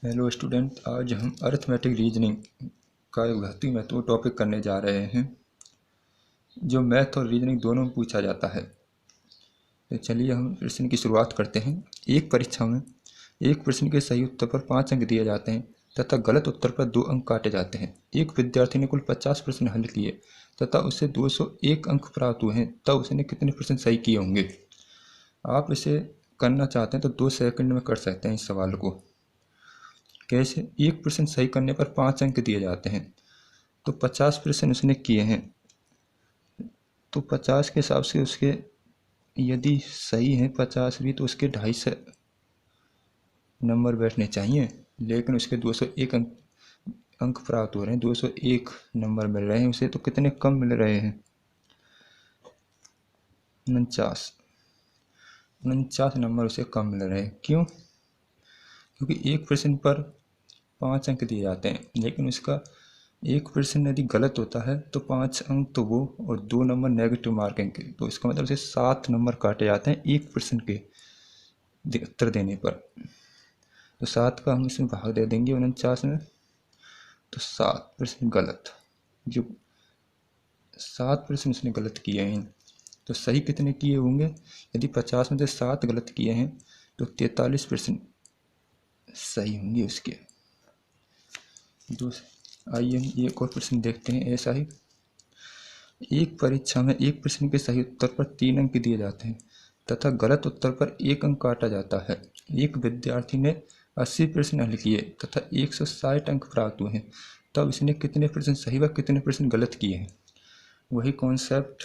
Hello student, आज हम arithmetic reasoning का एक बहुत ही महत्वपूर्ण टॉपिक करने जा रहे हैं जो मैथ और रीजनिंग दोनों में पूछा जाता है। तो चलिए हम प्रश्न की शुरुआत करते हैं। एक परीक्षा में एक प्रश्न के सही उत्तर पर 5 अंक दिए जाते हैं तथा गलत उत्तर पर 2 अंक काटे जाते हैं। एक विद्यार्थी ने कुल 50 प्रश्न हल किए तथा उसे 201 अंक प्राप्त हुए हैं, तब उसने कितने प्रश्न सही किए होंगे? आप इसे करना चाहते हैं तो 2 सेकंड में कर सकते हैं इस सवाल को। कैसे? एक प्रश्न सही करने पर 5 अंक दिए जाते हैं, तो 50 प्रश्न उसने किए हैं, तो 50 के हिसाब से उसके यदि सही हैं 50 भी तो उसके 250 नंबर बैठने चाहिए। लेकिन उसके 201 अंक प्राप्त हो रहे हैं, 201 नंबर मिल रहे हैं उसे, तो कितने कम मिल रहे हैं? 49 नंबर उसे कम मिल रहे हैं। क्यों? क्योंकि एक प्रश्न पर 5 अंक दिए जाते हैं, लेकिन उसका एक प्रश्न यदि गलत होता है तो 5 अंक तो वो और 2 नंबर नेगेटिव मार्किंग के, तो इसका मतलब उसे 7 नंबर काटे जाते हैं एक प्रश्न के उत्तर देने पर। तो 7 का हम इसमें भाग दे देंगे 49 में, तो 7 प्रश्न गलत। जो 7 प्रश्न उसने गलत किए हैं, तो सही कितने किए होंगे? यदि 50 में से 7 गलत किए हैं तो 43 प्रश्न सही होंगे उसके। आइए हम एक और प्रश्न देखते हैं। ऐसा ही एक परीक्षा में एक प्रश्न के सही उत्तर पर 3 अंक दिए जाते हैं तथा गलत उत्तर पर 1 अंक काटा जाता है। एक विद्यार्थी ने 80 प्रश्न हल किए तथा 160 अंक प्राप्त हुए हैं, तब इसने कितने प्रश्न सही व कितने प्रश्न गलत किए हैं? वही कॉन्सेप्ट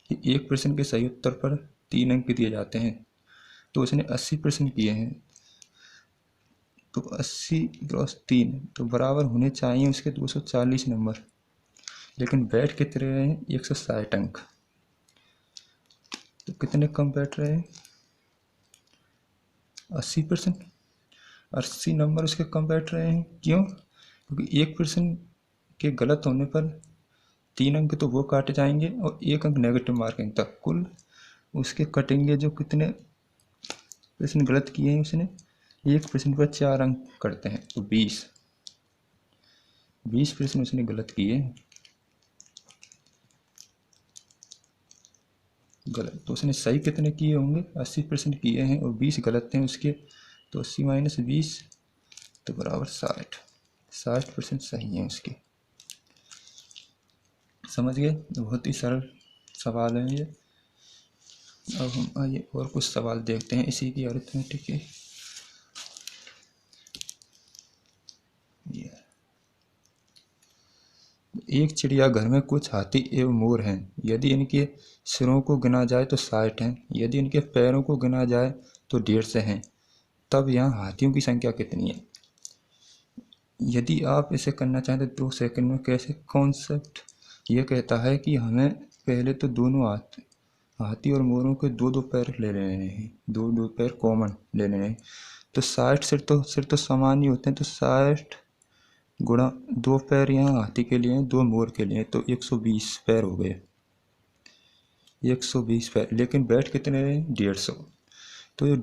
कि एक प्रश्न के सही उत्तर पर 3 अंक दिए जाते हैं, तो उसने 80 प्रश्न किए हैं, तो 80 क्रॉस 3 तो बराबर होने चाहिए उसके 240 नंबर, लेकिन बैठ कितने रहे हैं? 160 अंक। तो कितने कम बैठ रहे हैं? 80%। 80 नंबर उसके कम बैठ रहे हैं। क्यों? क्योंकि एक प्रश्न के गलत होने पर 3 अंक तो वो काटे जाएंगे और 1 अंक नेगेटिव मार्किंग तक, कुल उसके कटेंगे। जो कितने प्रश्न गलत किए हैं उसने, एक प्रश्न पर 4 अंक करते हैं, तो 20 प्रश्न उसने गलत किए हैं। गलत तो उसने सही कितने किए होंगे? 80% किए हैं और 20 गलत हैं उसके, तो 80 माइनस 20 तो बराबर 60% सही हैं उसके। समझ गए? बहुत ही सरल सवाल है ये। अब हम आइए और कुछ सवाल देखते हैं इसी की अरिथमेटिक के। एक चिड़ियाघर में कुछ हाथी एवं मोर हैं। यदि इनके सिरों को गिना जाए तो 60 हैं, यदि इनके पैरों को गिना जाए तो 150 हैं, तब यहाँ हाथियों की संख्या कितनी है? यदि आप इसे करना चाहें तो 2 सेकंड में। कैसे? कॉन्सेप्ट ये कहता है कि हमें पहले तो दोनों हाथी और मोरों के 2-2 पैर ले लेने हैं, 2-2 पैर कॉमन ले लेने हैं। तो 60 सिर तो समान ही होते हैं, तो 60 गुणा 2 पैर यहाँ हाथी के लिए हैं, 2 मोर के लिए, तो 120 पैर हो गए। 120 पैर, लेकिन बैठ कितने रहे? 150। तो ये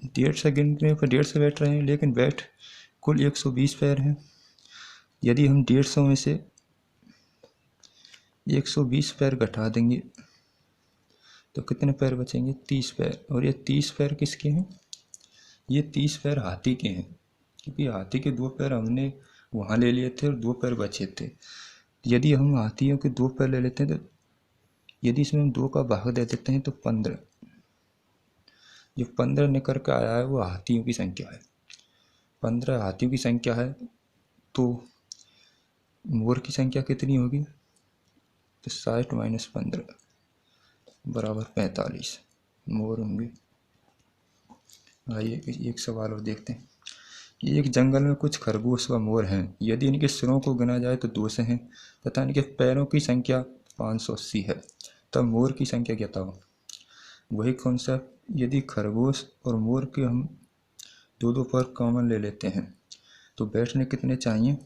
150 गिनने पर 150 बैठ रहे हैं, लेकिन बैठ कुल 120 पैर हैं। यदि हम 150 में से 120 पैर घटा देंगे तो कितने पैर बचेंगे? 30 पैर। और ये 30 पैर किसके हैं? ये 30 पैर हाथी के हैं, क्योंकि हाथी के 2 पैर हमने वहाँ ले लिए थे और 2 पैर बचे थे। यदि हम हाथियों के 2 पैर ले लेते हैं, तो यदि इसमें हम 2 का भाग दे देते हैं तो 15, जो 15 निकल कर आया है वो हाथियों की संख्या है। 15 हाथियों की संख्या है, तो मोर की संख्या कितनी होगी? तो 60 माइनस 15 बराबर 45 मोर होंगे। आइए एक सवाल और देखते हैं। एक जंगल में कुछ खरगोश व मोर हैं। यदि इनके सिरों को गिना जाए तो 200 हैं तथा इनके पैरों की संख्या 580 है, तब मोर की संख्या क्या था? वही कॉन्सेप्ट, यदि खरगोश और मोर के हम 2-2 पर कॉमन ले लेते हैं तो बैठने कितने चाहिए?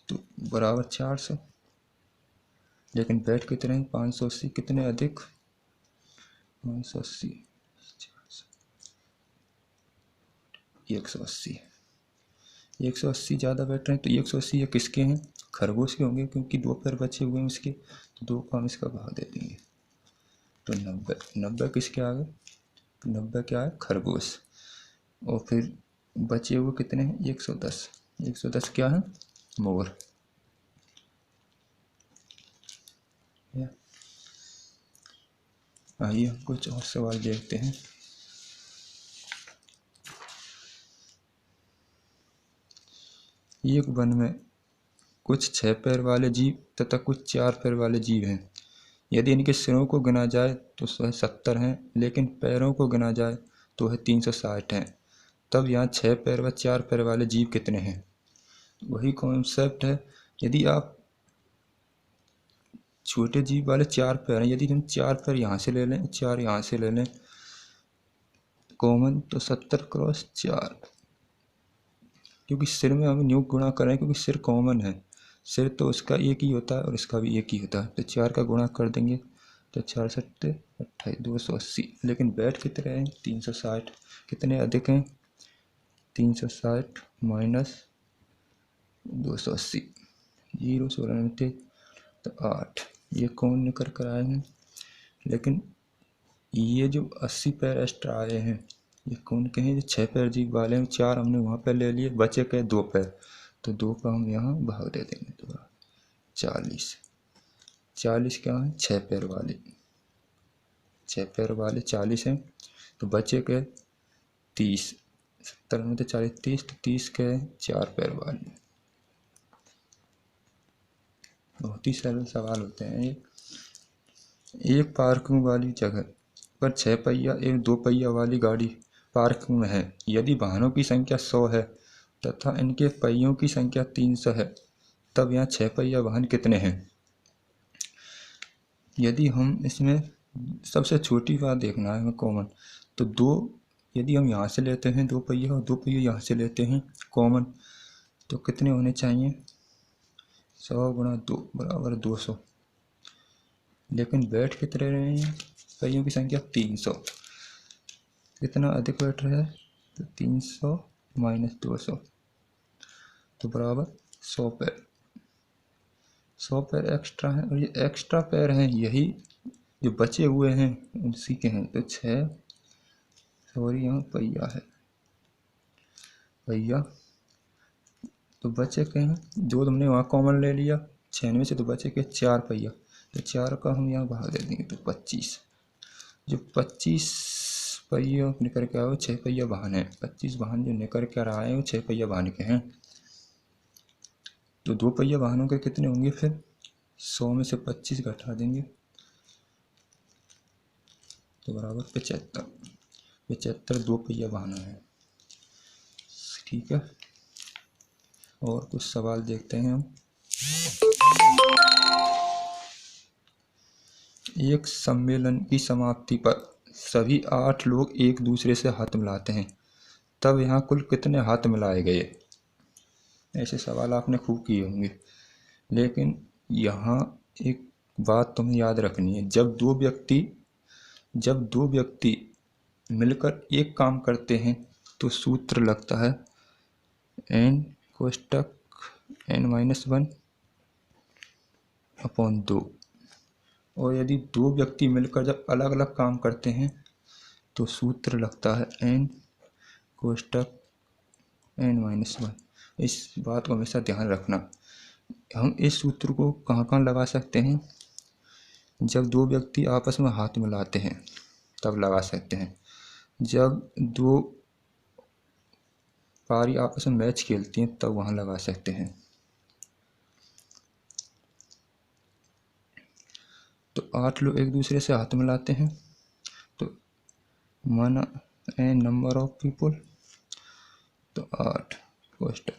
तो बराबर 400, लेकिन बैठ कितने? 580, कितने अधिक? 580 180। 180 ज़्यादा बैठ रहे हैं तो 180 ये किसके हैं? खरगोश के होंगे, क्योंकि 2 पैर बचे हुए हैं उसके, तो 2 को हम इसका भाग दे देंगे। तो 90, 90 किसके आ गए? 90 क्या है? खरगोश। और फिर बचे हुए कितने हैं? 110। 110 क्या है? मोर। आइए हम कुछ और सवाल देखते हैं। एक वन में कुछ 6 पैर वाले जीव तथा कुछ 4 पैर वाले जीव हैं। यदि इनके सिरों को गिना जाए तो 70 हैं, लेकिन पैरों को गिना जाए तो है 360 हैं। तब यहाँ 6 पैर व 4 पैर वाले जीव कितने हैं? वही कॉन्सेप्ट है। यदि आप छोटे जीव वाले 4 पैर हैं, यदि हम 4 पैर यहाँ से ले लें, 4 यहाँ से ले लें कॉमन, तो 70 क्रॉस 4, क्योंकि सिर में हम न्यू गुणा करें, क्योंकि सिर कॉमन है। सिर तो उसका एक ही होता है और इसका भी एक ही होता है, तो 4 का गुणा कर देंगे तो 4 सत्ते 28, 280। लेकिन बैठ कितने हैं? 360। कितने अधिक हैं? 360 माइनस 280, 0 16 तो 8। ये कौन निकल कर आए हैं? लेकिन ये जो 80 पैर एक्स्ट्रा आए हैं, ये कौन के हैं? जो 6 पैर जीव वाले हैं। 4 हमने वहाँ पर ले लिए, बचे के 2 पैर, तो 2 का हम यहाँ भाग दे देंगे। तो 40। 40 क्या है? 6 पैर वाले। 6 पैर वाले 40 हैं, तो बचे के 30। 70 में तो 40, 30, तो 30 के 4 पैर वाले। बहुत ही सरल सवाल होते हैं ये। एक पार्किंग वाली जगह पर 6 पहिया एक 2 पहिया वाली गाड़ी पार्किंग में है। यदि वाहनों की संख्या 100 है तथा इनके पहियों की संख्या 300 है, तब यहाँ 6 पहिया वाहन कितने हैं? यदि हम इसमें सबसे छोटी बात देखना है हमें कॉमन, तो 2 यदि हम यहाँ से लेते हैं 2 पहिया और 2 पहिया यहाँ से लेते हैं कॉमन, तो कितने होने चाहिए? 100 गुणा 2 बराबर 200। लेकिन बैठ कितने रहे हैं? पहियों की संख्या 300। कितना अधिक बैठ रहा है? तो 300 माइनस 200 तो बराबर 100 पैर। 100 पैर एक्स्ट्रा हैं, और ये एक्स्ट्रा पैर हैं यही जो बचे हुए हैं उसी के हैं। तो 6 सॉरी यहाँ पहिया है, पहिया तो बचे के हैं 2 हमने वहाँ कॉमन ले लिया 6 में से, तो बचे के 4 पहिया, तो 4 का हम यहाँ भाग दे देंगे तो 25। जो 25 पहिया निकल के आए वो 6 पहिया वाहन है। 25 वाहन जो निकल कर आए वो 6 पहिया वाहन के हैं। तो 2 पहिया वाहनों के कितने होंगे फिर? 100 में से 25 घटा देंगे तो बराबर 75। 75 2 पहिया वाहन है। ठीक है, और कुछ सवाल देखते हैं हम। एक सम्मेलन की समाप्ति पर सभी 8 लोग एक दूसरे से हाथ मिलाते हैं, तब यहाँ कुल कितने हाथ मिलाए गए? ऐसे सवाल आपने खूब किए होंगे, लेकिन यहाँ एक बात तुम्हें याद रखनी है। जब दो व्यक्ति मिलकर एक काम करते हैं तो सूत्र लगता है n कोष्टक n-1 अपॉन 2। और यदि 2 व्यक्ति मिलकर जब अलग अलग काम करते हैं तो सूत्र लगता है n कोष्टक n-1। इस बात को हमेशा ध्यान रखना। हम इस सूत्र को कहाँ कहाँ लगा सकते हैं? जब 2 व्यक्ति आपस में हाथ मिलाते हैं तब लगा सकते हैं। जब 2 पारी आपस में मैच खेलती हैं तब वहाँ लगा सकते हैं। तो 8 लोग एक दूसरे से हाथ मिलाते हैं, तो माना n नंबर ऑफ पीपल, तो 8 कोष्टक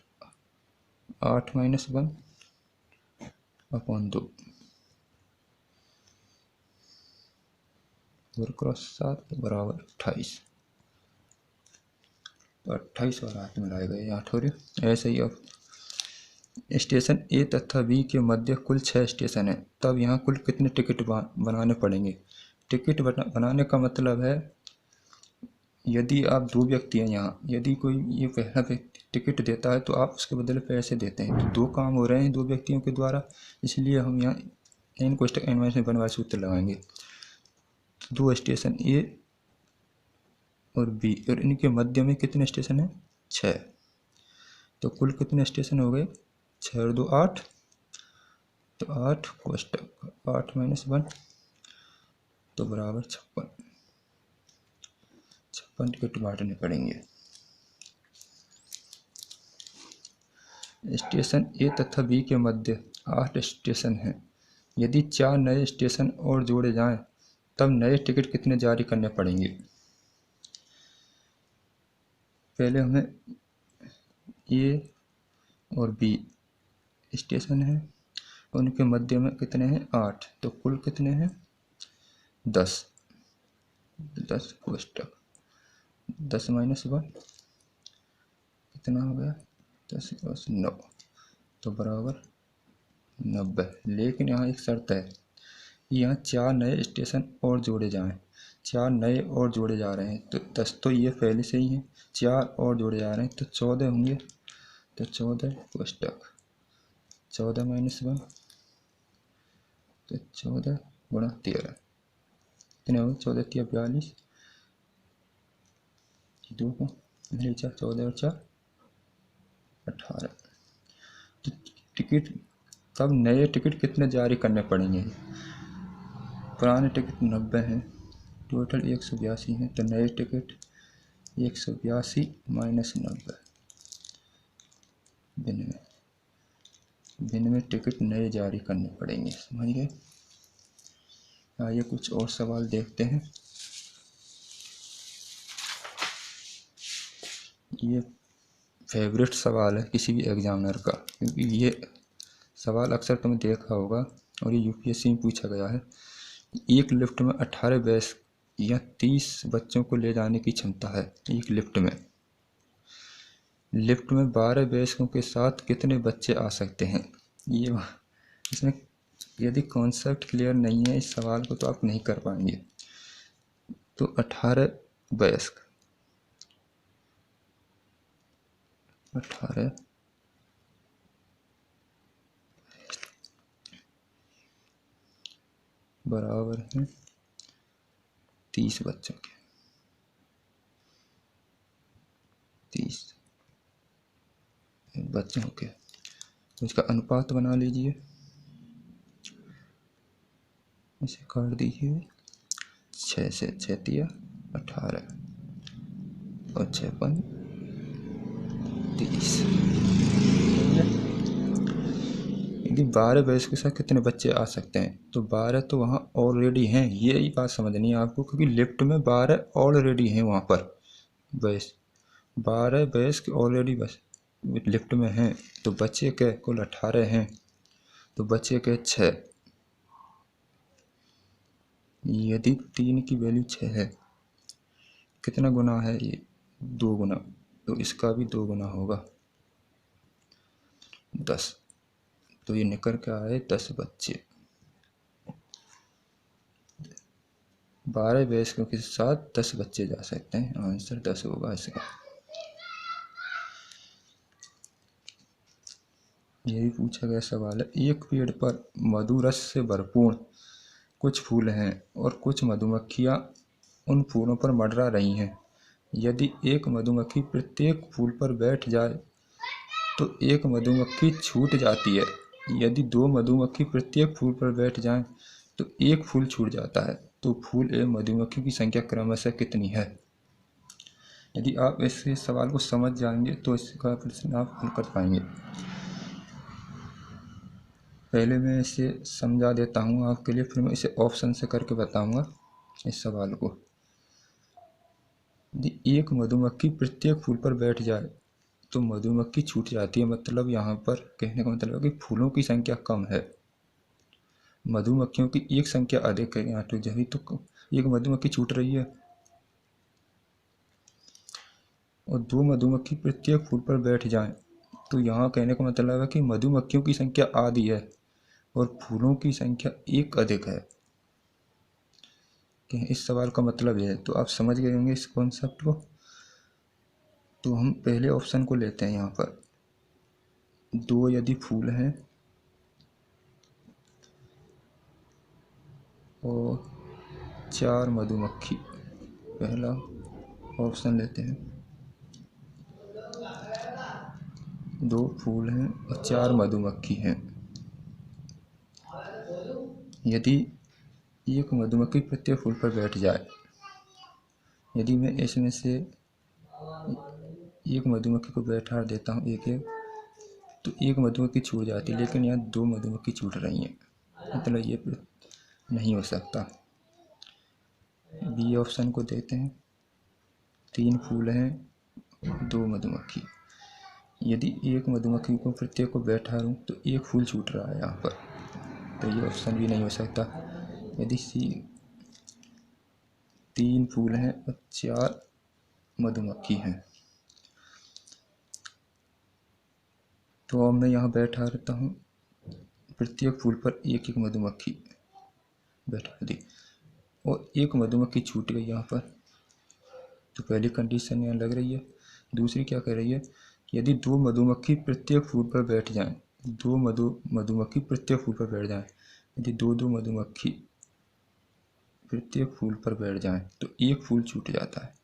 8-1 अपॉन 2 क्रॉस 7 बराबर 28। तो 28 बार हाथ मिलाए गए 8 हो रहे। ऐसे ही अब स्टेशन ए तथा बी के मध्य कुल 6 स्टेशन हैं, तब यहाँ कुल कितने टिकट बनाने पड़ेंगे? टिकट बनाने का मतलब है यदि आप दो व्यक्ति हैं यहाँ, यदि कोई ये पहला व्यक्ति टिकट देता है तो आप उसके बदले पैसे देते हैं, तो दो काम हो रहे हैं दो व्यक्तियों के द्वारा, इसलिए हम यहाँ n को n माइनस वन वाले सूत्र लगाएंगे। तो दो स्टेशन ए और बी और इनके मध्य में कितने स्टेशन हैं? 6। तो कुल कितने स्टेशन हो गए? 6 और 2 8, तो 8 कोष्टक 8 माइनस 1 तो बराबर 56 टिकट बांटने पड़ेंगे। स्टेशन ए तथा बी के मध्य 8 स्टेशन हैं। यदि 4 नए स्टेशन और जोड़े जाएं तब नए टिकट कितने जारी करने पड़ेंगे? पहले हमें ए और बी स्टेशन है, उनके मध्य में कितने हैं? 8, तो कुल कितने हैं? 10 कोष्टक 10 माइनस 1 कितना हो गया? 10 प्लस 9 तो बराबर 90। लेकिन यहाँ एक शर्त है, यहाँ 4 नए स्टेशन और जोड़े जाएं, 4 नए और जोड़े जा रहे हैं, तो 10 तो ये पहले से ही हैं, 4 और जोड़े जा रहे हैं तो 14 होंगे, तो 14 कोष्टक 14 माइनस 1 तो 14 गुणा 13 कितने हो गए? 14 3 42 2 को 14 और 4 18। तो टिकट तब नए टिकट कितने जारी करने पड़ेंगे? पुराने टिकट 90 हैं, टोटल 182 हैं, तो नए टिकट 182 माइनस 90 दिन में टिकट नए जारी करने पड़ेंगे। समझ गए? आइए कुछ और सवाल देखते हैं। ये फेवरेट सवाल है किसी भी एग्जामिनर का, क्योंकि ये सवाल अक्सर तुमने देखा होगा और ये यूपीएससी में पूछा गया है। एक लिफ्ट में 18 वयस्क या 30 बच्चों को ले जाने की क्षमता है। एक लिफ्ट में 12 वयस्कों के साथ कितने बच्चे आ सकते हैं? ये इसमें यदि कॉन्सेप्ट क्लियर नहीं है इस सवाल को तो आप नहीं कर पाएंगे। तो 18 वयस्क 18 बराबर है 30 बच्चों के, 30 बच्चों के, तो इसका अनुपात बना लीजिए, इसे काट दीजिए, 6 से 6 दिया 18 और 6 5 30। यदि 12 वयस्क के साथ कितने बच्चे आ सकते हैं? तो 12 तो वहाँ ऑलरेडी हैं, ये ही बात समझनी है आपको, क्योंकि लिफ्ट में 12 ऑलरेडी हैं वहाँ पर वयस्क, 12 वयस्क ऑलरेडी बस लिफ्ट में हैं, तो बच्चे के कुल 18 हैं, तो बच्चे के 6। यदि 3 की वैल्यू 6 है, कितना गुना है ये? 2 गुना, तो इसका भी 2 गुना होगा 10, तो ये निकल के आए 10 बच्चे। 12 वयस्कों के साथ 10 बच्चे जा सकते हैं, आंसर 10 होगा इसका। यही पूछा गया सवाल है। एक पेड़ पर मधु रस से भरपूर कुछ फूल हैं और कुछ मधुमक्खियां उन फूलों पर मंडरा रही हैं। यदि एक मधुमक्खी प्रत्येक फूल पर बैठ जाए तो एक मधुमक्खी छूट जाती है। यदि 2 मधुमक्खी प्रत्येक फूल पर बैठ जाएं तो एक फूल छूट जाता है। तो फूल एवं मधुमक्खी की संख्या क्रमशः कितनी है? यदि आप इस सवाल को समझ जाएंगे तो इसका प्रश्न आप हल कर पाएंगे। पहले मैं इसे समझा देता हूँ आपके लिए, फिर मैं इसे ऑप्शन से करके बताऊँगा इस सवाल को। यदि एक मधुमक्खी प्रत्येक फूल पर बैठ जाए तो मधुमक्खी छूट जाती है, मतलब यहाँ पर कहने का मतलब है कि फूलों की संख्या कम है, मधुमक्खियों की एक संख्या अधिक है। यहाँ तो जब तो एक मधुमक्खी छूट रही है और 2 मधुमक्खी प्रत्येक फूल पर बैठ जाएं, तो यहाँ कहने का मतलब है कि मधुमक्खियों की संख्या आधी है और फूलों की संख्या एक अधिक है। कि इस सवाल का मतलब ये है। तो आप समझ गए होंगे इस कॉन्सेप्ट को। तो हम पहले ऑप्शन को लेते हैं। यहाँ पर 2 यदि फूल हैं और 4 मधुमक्खी, पहला ऑप्शन लेते हैं। 2 फूल हैं और 4 मधुमक्खी हैं। यदि एक मधुमक्खी प्रत्येक फूल पर बैठ जाए, यदि मैं इसमें से एक मधुमक्खी को बैठा देता हूँ एक एक, तो एक मधुमक्खी छूट जाती है, लेकिन यहाँ 2 मधुमक्खी छूट रही हैं, मतलब ये नहीं हो सकता। बी ऑप्शन को देते हैं। 3 फूल हैं 2 मधुमक्खी, यदि एक मधुमक्खी को प्रत्येक को बैठा दूँ तो एक फूल छूट रहा है यहाँ पर, तो ये ऑप्शन भी नहीं हो सकता। यदि सी 3 फूल हैं और 4 मधुमक्खी हैं, तो अब मैं यहाँ बैठा रहता हूँ, प्रत्येक फूल पर एक एक मधुमक्खी बैठा दी और एक मधुमक्खी छूट गई यहाँ पर, तो पहली कंडीशन यहाँ लग रही है। दूसरी क्या कह रही है, यदि 2 मधुमक्खी प्रत्येक फूल पर बैठ जाएं, 2 मधुमक्खी प्रत्येक फूल पर बैठ जाएं, यदि 2 मधुमक्खी प्रत्येक फूल पर बैठ जाएं तो एक फूल छूट जाता है,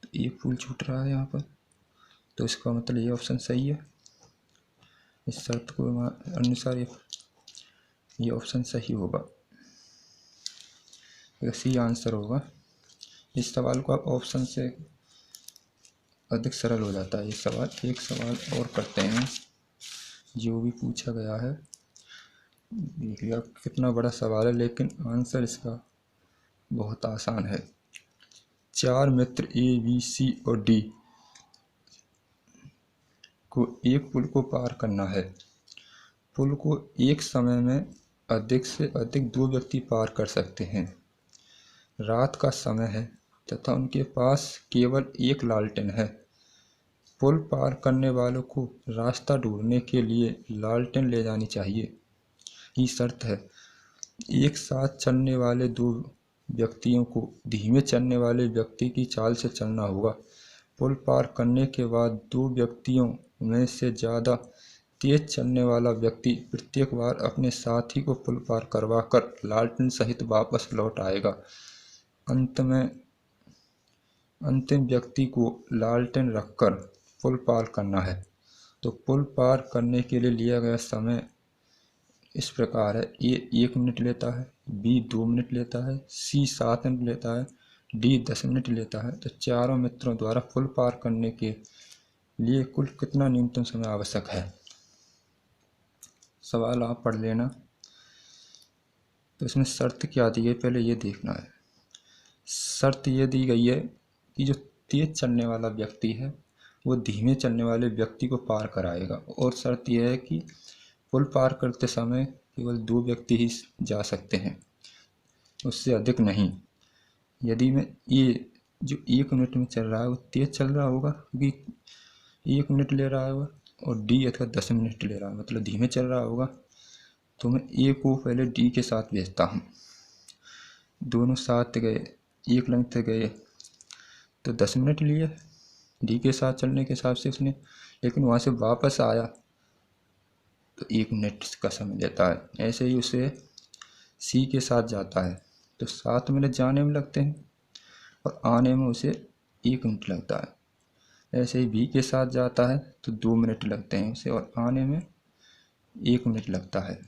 तो एक फूल छूट रहा है यहाँ पर, तो इसका मतलब ये ऑप्शन सही है। इस शर्त को अनुसार ये ऑप्शन सही होगा, सी आंसर होगा। इस सवाल को आप ऑप्शन से अधिक सरल हो जाता है ये सवाल। एक सवाल और करते हैं जो भी पूछा गया है। देखिए आप कितना बड़ा सवाल है, लेकिन आंसर इसका बहुत आसान है। 4 मित्र ए बी सी और डी को एक पुल को पार करना है। पुल को एक समय में अधिक से अधिक 2 व्यक्ति पार कर सकते हैं। रात का समय है तथा उनके पास केवल एक लालटेन है। पुल पार करने वालों को रास्ता ढूंढने के लिए लालटेन ले जानी चाहिए। ये शर्त है। एक साथ चलने वाले 2 व्यक्तियों को धीमे चलने वाले व्यक्ति की चाल से चलना होगा। पुल पार करने के बाद 2 व्यक्तियों में से ज़्यादा तेज चलने वाला व्यक्ति प्रत्येक बार अपने साथी को पुल पार करवाकर लालटेन सहित वापस लौट आएगा। अंतिम व्यक्ति को लालटेन रखकर पुल पार करना है। तो पुल पार करने के लिए लिया गया समय इस प्रकार है। ए 1 मिनट लेता है, बी 2 मिनट लेता है, सी 7 मिनट लेता है, डी 10 मिनट लेता है। तो चारों मित्रों द्वारा पुल पार करने के लिए कुल कितना न्यूनतम समय आवश्यक है। सवाल आप पढ़ लेना। तो इसमें शर्त क्या दी गई पहले ये देखना है। शर्त ये दी गई है कि जो तेज चलने वाला व्यक्ति है वो धीमे चलने वाले व्यक्ति को पार कराएगा, और शर्त यह है कि पुल पार करते समय केवल 2 व्यक्ति ही जा सकते हैं, उससे अधिक नहीं। यदि मैं ये जो 1 मिनट में चल रहा है वो तेज चल रहा होगा क्योंकि 1 मिनट ले रहा होगा, और डी अथवा 10 मिनट ले रहा है मतलब धीमे चल रहा होगा, तो मैं ए को पहले डी के साथ भेजता हूँ। दोनों साथ गए, एक लाइन तक गए तो 10 मिनट लिए डी के साथ चलने के हिसाब से उसने, लेकिन वहाँ से वापस आया तो 1 मिनट का समय लेता है। ऐसे ही उसे सी के साथ जाता है तो 7 मिनट जाने में लगते हैं और आने में उसे 1 मिनट लगता है। ऐसे ही बी के साथ जाता है तो 2 मिनट लगते हैं उसे और आने में 1 मिनट लगता है।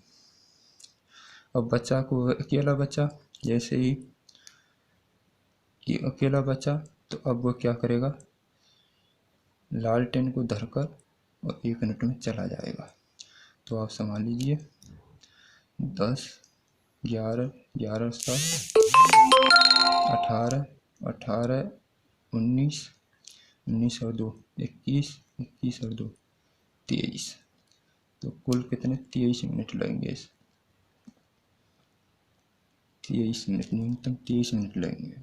अब बच्चा को अकेला बचा, जैसे ही ये अकेला बचा तो अब वो क्या करेगा, लालटेन को धरकर और 1 मिनट में चला जाएगा। तो आप संभाल लीजिए। 10, 11, 11 7, 18, 18, 19, 19 और 2, 21, 21 और 2, 23। तो कुल कितने 23 मिनट लगेंगे। 23 मिनट, न्यूनतम 23 मिनट लगेंगे।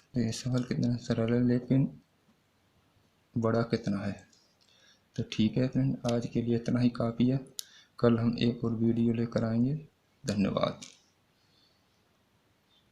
तो ये सवाल कितना सरल है, लेकिन बड़ा कितना है। तो ठीक है फ्रेंड, आज के लिए इतना ही काफ़ी है। कल हम एक और वीडियो लेकर आएंगे। धन्यवाद।